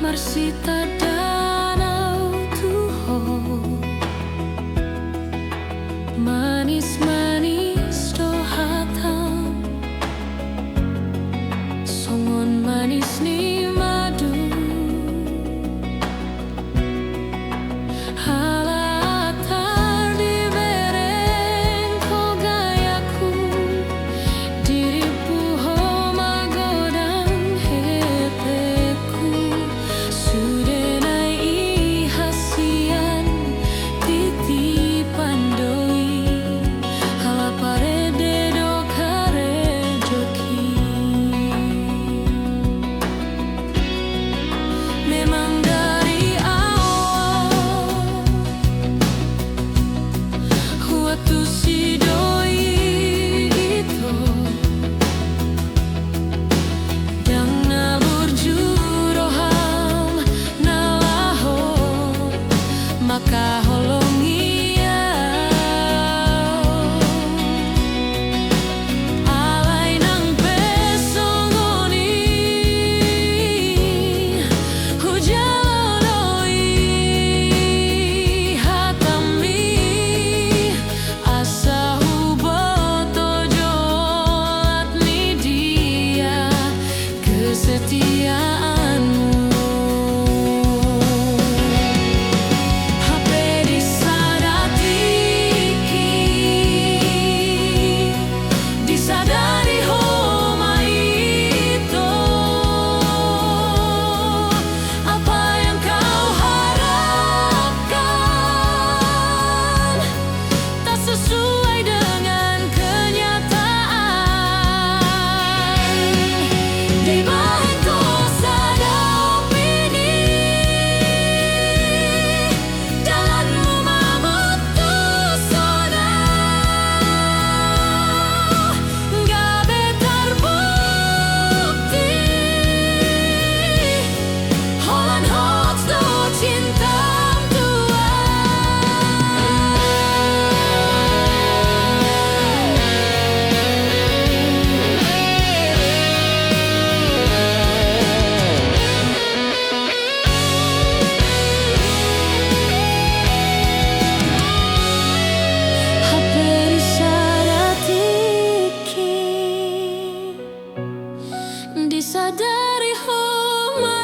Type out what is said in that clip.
Marsita Danau Tuho, manis-manis dohatan, songon manis ni madu. Halatar di bereng ko gayaku, diripu ho magodang heteku. Sudenai ihasian titipan doi, hala parede do karejoki. Memang dari awal waktu si doi itu yang nalur juroham nalaho, maka holong ia alai nang pesongoni hujalodoi hatami asa huboto jolat ni dia kesetiaanmu. HP disadari homa itu, apa yang kau harapkan tak sesuai dengan kenyataan. Di bahenko sadap ini jalanmu mamutus soda, gabe terbukti holan hoax do cinta tua. HP disadari homa